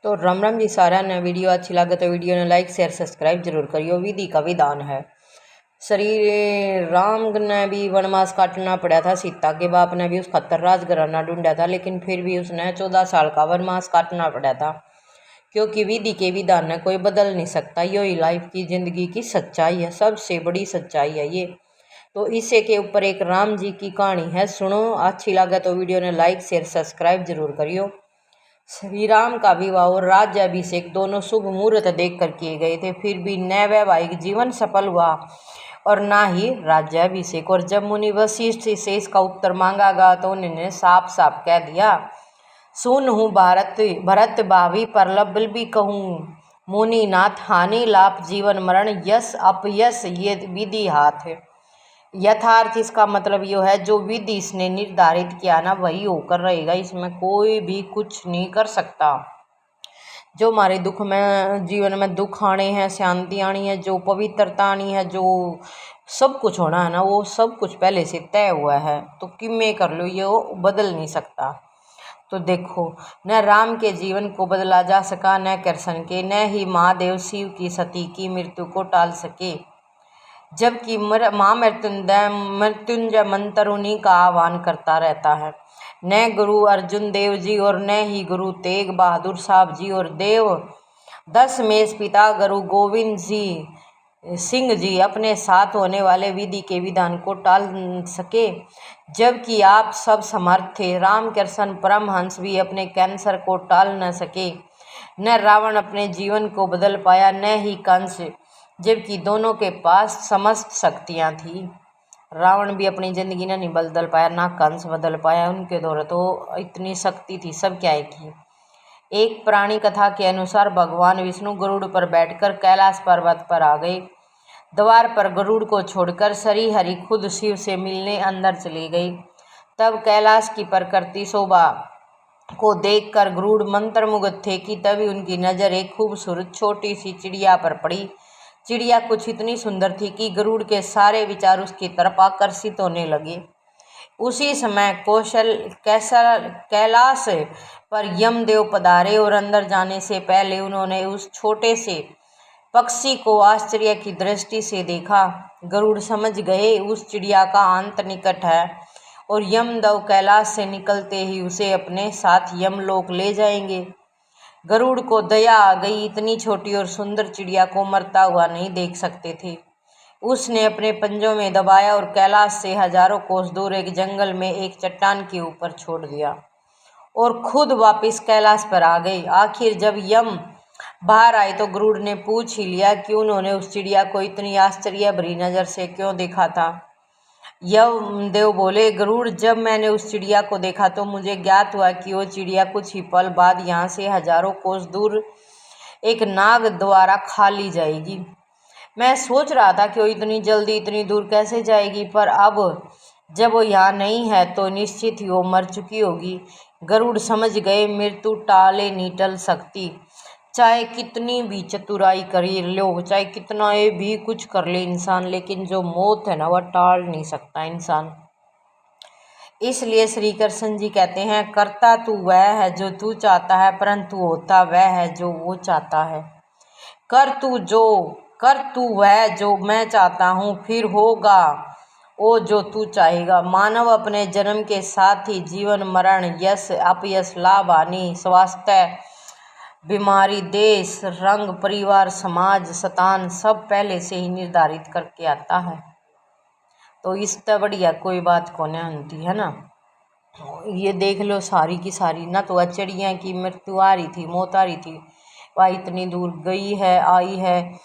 तो राम राम जी सारा ने वीडियो अच्छी लगे तो वीडियो ने लाइक शेयर सब्सक्राइब जरूर करियो। विधि का विधान है। श्री राम ने भी वनवास काटना पड़ा था। सीता के बाप ने भी उस खतर राजघराना ढूंढा था, लेकिन फिर भी उसने 14 साल का वनवास काटना पड़ा था, क्योंकि विधि के विधान ने कोई बदल नहीं सकता। यही लाइफ की जिंदगी की सच्चाई है, सबसे बड़ी सच्चाई है ये। तो इसे के ऊपर एक राम जी की कहानी है, सुनो। अच्छी लगे तो वीडियो ने लाइक शेयर सब्सक्राइब जरूर करियो। श्री राम का विवाह और राज्याभिषेक दोनों शुभ मुहूर्त देखकर किए गए थे, फिर भी न वैवाहिक जीवन सफल हुआ और ना ही राज्याभिषेक। और जब मुनि वशिष्ठ से इसका उत्तर मांगा गया तो उन्होंने साफ साफ कह दिया, सुन हूँ भरत भावी परलब भी कहूँ, मुनि नाथ हानि लाभ जीवन मरण यश अपयश ये विधि हाथ है। यथार्थ इसका मतलब यह है, जो विधि इसने निर्धारित किया ना वही होकर रहेगा, इसमें कोई भी कुछ नहीं कर सकता। जो हमारे दुख में जीवन में दुख आने हैं, शांति आनी है, जो पवित्रता आनी है, जो सब कुछ होना है ना, वो सब कुछ पहले से तय हुआ है। तो किमें कर लो, ये वो बदल नहीं सकता। तो देखो, न राम के जीवन को बदला जा सका, न कृष्ण के, न ही महादेव शिव की सती की मृत्यु को टाल सके, जबकि माँ मृत्युंजय मंत्र उन्हीं का आह्वान करता रहता है। न गुरु अर्जुन देव जी और न ही गुरु तेग बहादुर साहब जी और देव दशमेश पिता गुरु गोविंद जी सिंह जी अपने साथ होने वाले विधि के विधान को टाल सके, जबकि आप सब समर्थ थे। रामकृष्ण परमहंस भी अपने कैंसर को टाल न सके। न रावण अपने जीवन को बदल पाया, न ही कंस, जबकि दोनों के पास समस्त शक्तियां थी। रावण भी अपनी जिंदगी ने नहीं बदल पाया, ना कंस बदल पाया, उनके दौर तो इतनी शक्ति थी, सब क्या की। एक पुरानी कथा के अनुसार भगवान विष्णु गरुड़ पर बैठकर कैलाश पर्वत पर आ गए। द्वार पर गरुड़ को छोड़कर श्री हरि खुद शिव से मिलने अंदर चले गई। तब कैलाश की प्रकृति शोभा को देखकर गरुड़ मंत्रमुग्ध थे कि तभी उनकी नजर एक खूबसूरत छोटी सी चिड़िया पर पड़ी। चिड़िया कुछ इतनी सुंदर थी कि गरुड़ के सारे विचार उसकी तरफ आकर्षित होने लगे। उसी समय कैलाश पर यमदेव पधारे और अंदर जाने से पहले उन्होंने उस छोटे से पक्षी को आश्चर्य की दृष्टि से देखा। गरुड़ समझ गए उस चिड़िया का अंत निकट है और यमदेव कैलाश से निकलते ही उसे अपने साथ यमलोक ले जाएंगे। गरुड़ को दया आ गई, इतनी छोटी और सुंदर चिड़िया को मरता हुआ नहीं देख सकते थे। उसने अपने पंजों में दबाया और कैलाश से हजारों कोस दूर एक जंगल में एक चट्टान के ऊपर छोड़ दिया और खुद वापस कैलाश पर आ गई। आखिर जब यम बाहर आए तो गरुड़ ने पूछ ही लिया कि उन्होंने उस चिड़िया को इतनी आश्चर्य भरी नजर से क्यों देखा था। यमदेव बोले, गरुड़, जब मैंने उस चिड़िया को देखा तो मुझे ज्ञात हुआ कि वो चिड़िया कुछ ही पल बाद यहाँ से हजारों कोस दूर एक नाग द्वारा खा ली जाएगी। मैं सोच रहा था कि वो इतनी जल्दी इतनी दूर कैसे जाएगी, पर अब जब वो यहाँ नहीं है तो निश्चित ही वो मर चुकी होगी। गरुड़ समझ गए, मृत्यु टाले नहीं टल सकती, चाहे कितनी भी चतुराई कर लो, चाहे कितना ये भी कुछ कर ले इंसान, लेकिन जो मौत है ना वह टाल नहीं सकता इंसान। इसलिए श्री कृष्ण जी कहते हैं, करता तू वह है जो तू चाहता है, परंतु होता वह है जो वो चाहता है। कर तू वह जो मैं चाहता हूँ, फिर होगा वो जो तू चाहेगा। मानव अपने जन्म के साथ ही जीवन मरण, यश अपयश, लाभ हानि, स्वास्थ्य बीमारी, देश रंग, परिवार, समाज, शतान सब पहले से ही निर्धारित करके आता है। तो इससे बढ़िया कोई बात को नहीं होती है ना। ये देख लो सारी की सारी ना, तो चिड़िया की मृत्यु आ रही थी, मौत आ रही थी, वह इतनी दूर गई है, आई है।